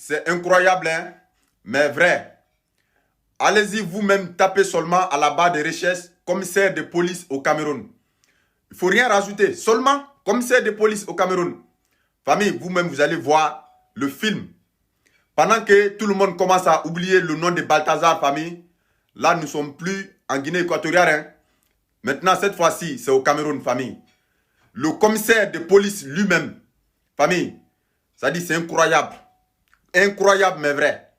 c'est incroyable, hein, mais vrai. Allez-y vous-même taper seulement à la barre de recherche commissaire de police au Cameroun. Il ne faut rien rajouter, seulement commissaire de police au Cameroun. Famille, vous-même, vous allez voir le film. Pendant que tout le monde commence à oublier le nom de Balthazar, famille, là, nous ne sommes plus en Guinée équatoriale. Hein. Maintenant, cette fois-ci, c'est au Cameroun, famille. Le commissaire de police lui-même, famille, ça dit c'est incroyable. Incroyable, mais vrai.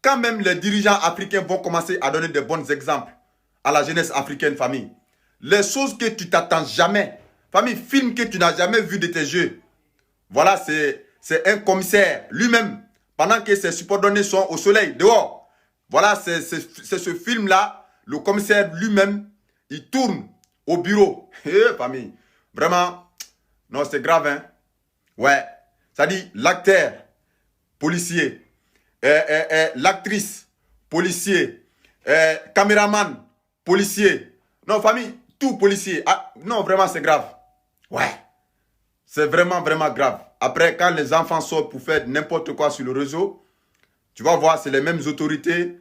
Quand même les dirigeants africains vont commencer à donner de bons exemples à la jeunesse africaine, famille. Les choses que tu t'attends jamais. Famille, film que tu n'as jamais vu de tes yeux. Voilà, c'est un commissaire lui-même. Pendant que ses subordonnés sont au soleil, dehors. Voilà, c'est ce film-là. Le commissaire lui-même, il tourne au bureau. Famille, vraiment, non, c'est grave, hein. Ouais, ça dit l'acteur, policier, l'actrice, policier, caméraman, policier. Non, famille, tout policier. Ah, non, vraiment, c'est grave. Ouais, c'est vraiment, vraiment grave. Après, quand les enfants sortent pour faire n'importe quoi sur le réseau, tu vas voir, c'est les mêmes autorités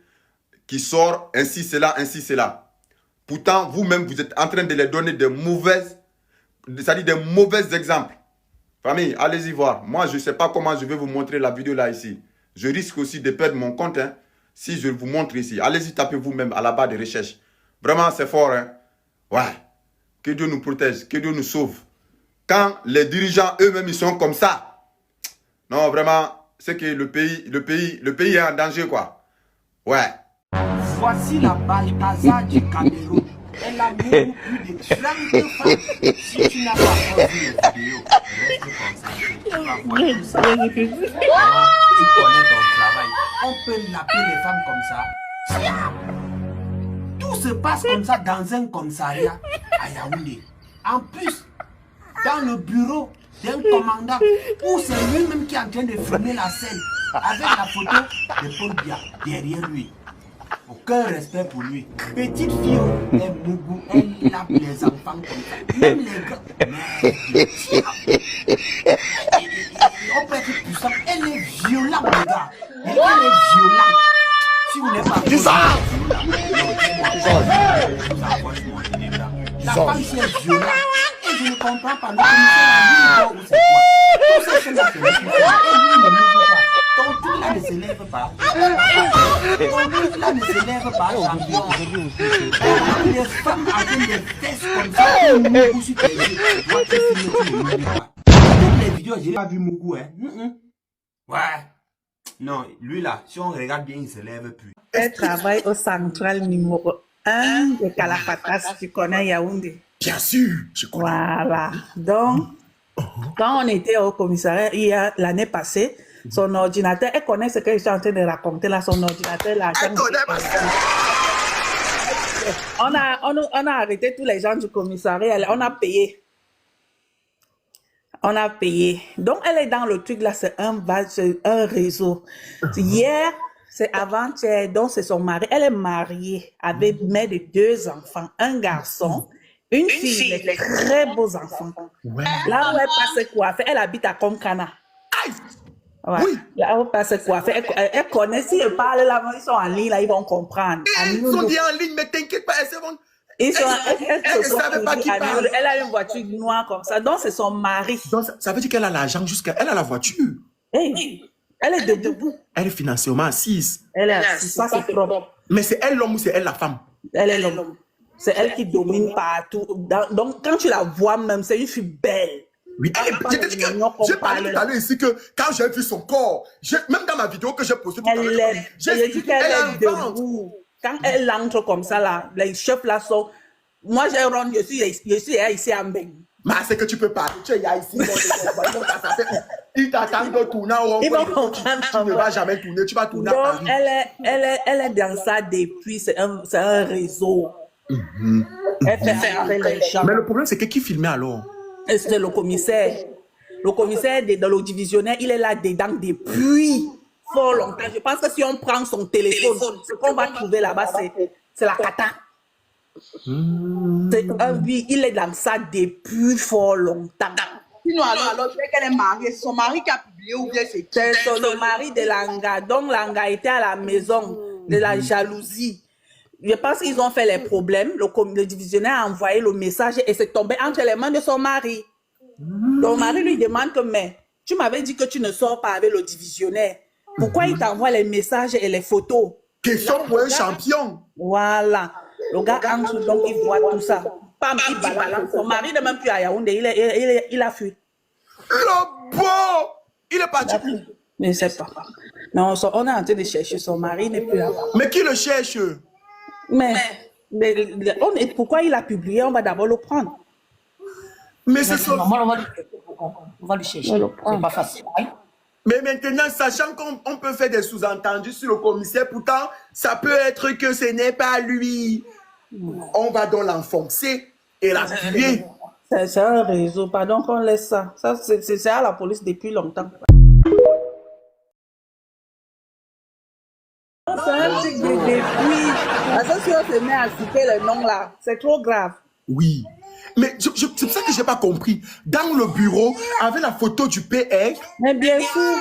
qui sortent, ainsi c'est là, ainsi c'est là. Pourtant, vous-même, vous êtes en train de les donner des mauvaises, c'est-à-dire des mauvais exemples. Famille, allez-y voir. Moi, je ne sais pas comment je vais vous montrer la vidéo là, ici. Je risque aussi de perdre mon compte, hein, si je vous montre ici. Allez-y, tapez vous-même à la barre de recherche. Vraiment, c'est fort, hein. Ouais. Que Dieu nous protège, que Dieu nous sauve. Quand les dirigeants eux-mêmes, ils sont comme ça, non, vraiment, c'est que le pays est en danger, quoi. Ouais. Voici la Balthazar du Cameroun. Elle a même plus de 30 femmes. Si tu n'as pas encore vu les vidéos, reste concentré. Tu vas voir tout ça. Tu connais ton travail. On peut l'appeler les femmes comme ça. Tout se passe comme ça dans un commissariat à Yaoundé. En plus, dans le bureau d'un commandant où c'est lui-même qui est en train de filmer la scène avec la photo de Paul Biya derrière lui. Aucun respect pour lui. Petite fille, elle Mougou, elle tape les enfants comme ça. Même les gars. On peut être puissant. Elle est violente, les gars. Elle est violente. Si vous n'êtes pas la femme si est violente. Et je ne comprends pas. Le commissaire a dit où c'est quoi. Tout ça, c'est la fête. Et lui, ne Mougou pas. Ton truc là ne s'élève pas. Ton truc là ne s'élève pas, champion. Les femmes avec des fesses comme ça, Mougou sur tes yeux. Moi, tu filmes pas. Toutes les vidéos, j'ai pas vu Mougou, hein. Ouais. Non, lui là, si on regarde bien, il ne s'élève plus. Elle travaille au central numéro 1 de Kalapatas, tu connais Yaoundé. Bien sûr, je connais. Voilà. Donc, quand on était au commissariat l'année passée, son ordinateur, elle connaît ce que je suis en train de raconter là, son ordinateur là. Elle connaît ma soeur. On a arrêté tous les gens du commissariat, on a payé. On a payé. Donc, elle est dans le truc là, c'est un réseau. Hier, c'est avant-hier, donc c'est son mari. Elle est mariée avec mère de 2 enfants, un garçon, une fille, des très beaux enfants. Ouais. Là où elle passe coiffer, elle habite à Konkana. Ouais. Oui. Là où elle passe coiffer, elle connaît, si elle parle là, ils sont en ligne, là, ils vont comprendre. Ils sont déjà en ligne, mais t'inquiète pas, elles se vont. Ils sont, Elle savait pas qui parle. elle a une voiture noire comme ça, donc c'est son mari. Donc, ça veut dire qu'elle a l'argent jusqu'à... Elle a la voiture. Hey, elle est debout. Elle est financièrement assise. Elle est assise, ça c'est propre. Mais c'est elle l'homme ou c'est elle la femme? Elle est l'homme. C'est elle qui domine partout. Donc, quand tu la vois même, c'est une fille belle. Oui, j'ai dit que j'ai parlé tout à l'heure ici que quand j'ai vu son corps, même dans ma vidéo que j'ai postée tout à l'heure, j'ai dit qu'elle est debout. Quand elle entre comme ça, là, les chefs là sont... Moi, j'ai rendu, je suis ici à Mbeng. Mais c'est que tu peux pas. Tu es ici. Ils t'attendent de tourner au rond. Tu ne vas jamais tourner. Tu vas tourner à Paris. Elle est dans ça depuis. C'est un réseau. Elle fait avec les gens. Mais le problème, c'est que qui filmait alors? C'est le commissaire. Le commissaire dans le divisionnaire, il est là dedans depuis fort longtemps. Je pense que si on prend son téléphone, ce qu'on va trouver là-bas, c'est la cata. Il est dans ça depuis fort longtemps. Sinon, alors, c'est qu'elle est mariée. C'est son mari qui a publié ou bien c'est qui? C'est le mari de Langa. Donc, Langa était à la maison de la jalousie. Je pense qu'ils ont fait les problèmes. Le divisionnaire a envoyé le message et c'est tombé entre les mains de son mari. Ton mari lui demande que, mais tu m'avais dit que tu ne sors pas avec le divisionnaire. Pourquoi il t'envoie les messages et les photos? Question pour un champion. Voilà. Le gars entre, donc il voit tout ça. Pam, il balance. Son mari n'est même plus à Yaoundé. Il a fui. Le beau! Il est parti. Je ne sais pas. Mais on est en train de chercher son mari, il n'est plus là-bas. Mais qui le cherche? Mais pourquoi il a publié? On va d'abord le prendre. Mais c'est ça. On va le chercher. C'est pas facile. Hein? Mais maintenant, sachant qu'on peut faire des sous-entendus sur le commissaire, pourtant, ça peut être que ce n'est pas lui. On va donc l'enfoncer et la tuer. C'est un réseau, pardon qu'on laisse ça. Ça, c'est à la police depuis longtemps. C'est un truc de depuis. Parce que si on se met à citer les noms là, c'est trop grave. Oui. Mais c'est pour ça que je n'ai pas compris. Dans le bureau, avec la photo du PR. Mais bien sûr.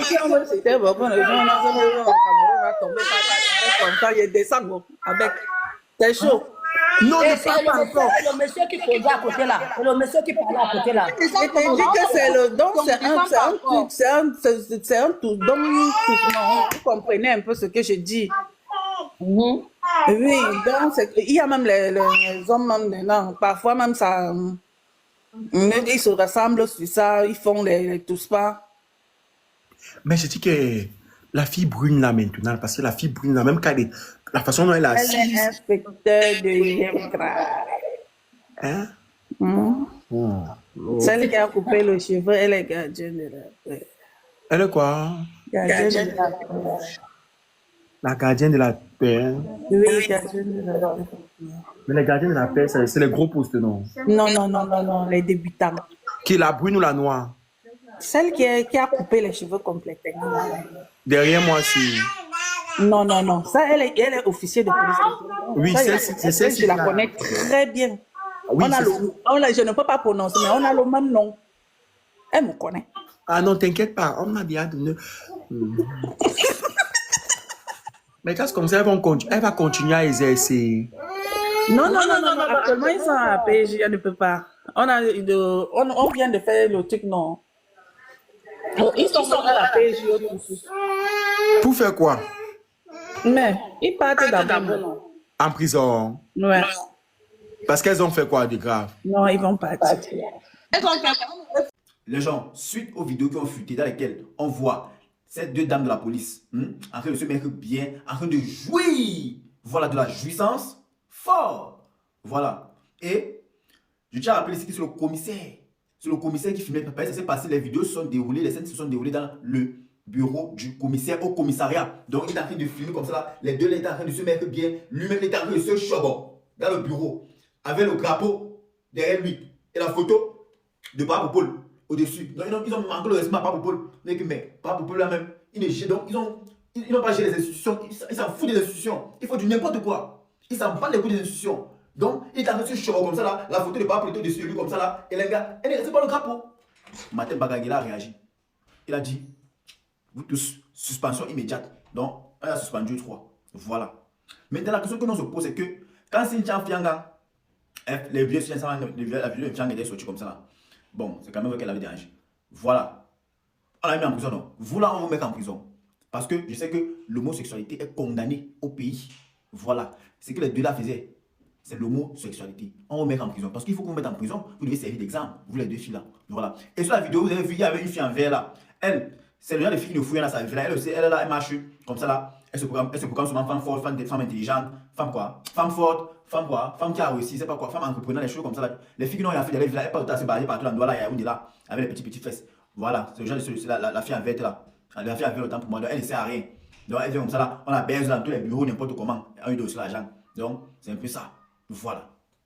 Si on veut citer, bon, les gens va tomber comme ça, il descend avec. C'est chaud. Non, Et ne c'est parle pas encore. le monsieur qui faisait à côté là. C'est le monsieur qui parlait à côté là. Je te dis que c'est le donc c'est un tout donc vous comprenez un peu ce que je dis. Oui, donc il y a même les hommes même dedans. Parfois même ça ils se ressemblent sur ça, ils font les tous pas. Mais je dis que la fille brune là maintenant, parce que la fille brune là, même quand la façon dont elle a Elle est inspecteur de l'IMCRA. Hein? Celle qui a coupé le cheveu, elle est gardienne de la paix. Elle est quoi? Gardienne de la paix. La gardienne de la paix. Oui, gardienne de la paix. Mais les gardiens de la paix, c'est les gros postes, non? Non, les débutants. Qui est la brune ou la noire? Celle qui a coupé les cheveux complètement. Derrière moi, c'est... Non. Ça, elle est officier de police. Oui, c'est celle-ci. Je la connais très bien. Oui, je ne peux pas prononcer, mais on a le même nom. Elle me connaît. Ah non, t'inquiète pas, on m'a déjà donné... Mais quand c'est comme ça, elle va continuer à exercer. Non. Actuellement, ils sont à PJ, elle ne peut pas. On vient de faire le truc, non. Ils sont à la PJ. Pour faire quoi? Mais ils partent d'abord. En prison. Ouais. Parce qu'elles ont fait quoi de grave? Non, ils vont partir. Les gens, suite aux vidéos qui ont fuité dans lesquelles on voit ces deux dames de la police en train de se mettre bien, en train de jouir, voilà, de la jouissance, fort. Voilà. Et je tiens à rappeler ici que c'est le commissaire. C'est le commissaire qui filmait. Ça s'est passé, les vidéos se sont déroulées, les scènes se sont déroulées dans le bureau du commissaire au commissariat. Donc il est en train de filmer comme ça là. Les deux là étaient en train de se mettre bien. Lui-même était en train de se chobot dans le bureau. Avec le drapeau derrière lui. Et la photo de Pape Paul au-dessus. Donc ils ont manqué le respect à Pape Paul. Mais Pape Paul là-même, il ne gère. Donc ils n'ont pas géré les institutions. Ils s'en foutent des institutions. Il faut du n'importe quoi. Ils s'en battent les coups des institutions. Donc il est en train de se chobot comme ça là. La photo de Pape Paul au-dessus de lui comme ça là. Et les gars, elle est restée par le drapeau. Martin Bagagila a réagi. Il a dit, vous tous, suspension immédiate. Donc, elle a suspendu 3. Voilà. Maintenant, la question que l'on se pose, c'est que quand Cynthia Fianga, les vieux Fianga étaient sortis comme ça là. Bon, c'est quand même vrai qu'elle avait dérangé. Voilà. On l'a mis en prison, non? Vous là, on vous met en prison. Parce que je sais que l'homosexualité est condamnée au pays. Voilà. Ce que les deux là faisaient, c'est l'homosexualité. On vous met en prison. Parce qu'il faut que vous mette en prison, vous devez servir d'exemple. Vous les deux filles là. Voilà. Et sur la vidéo, vous avez vu, il y avait une fille en vert là. Elle, c'est le genre de fille qui ne fouille dans sa vie là. Elle aussi, elle là, elle marche comme ça là. Elle se programme souvent femme forte, femme intelligente, femme quoi? Femme forte, femme quoi? Femme qui a réussi, c'est pas quoi? Femme entrepreneur, les choses comme ça là. Les filles qui n'ont rien fait dans la vie là, elles peuvent se balader partout dans le doigt là, il y a là, avec les petites fesses. Voilà, c'est le genre de la fille en vert là. La fille en vert autant pour moi, donc elle ne sert à rien. Donc elle vient comme ça là, on la baise dans tous les bureaux, n'importe comment. On lui donne aussi l'argent. Donc c'est un peu ça. Voilà.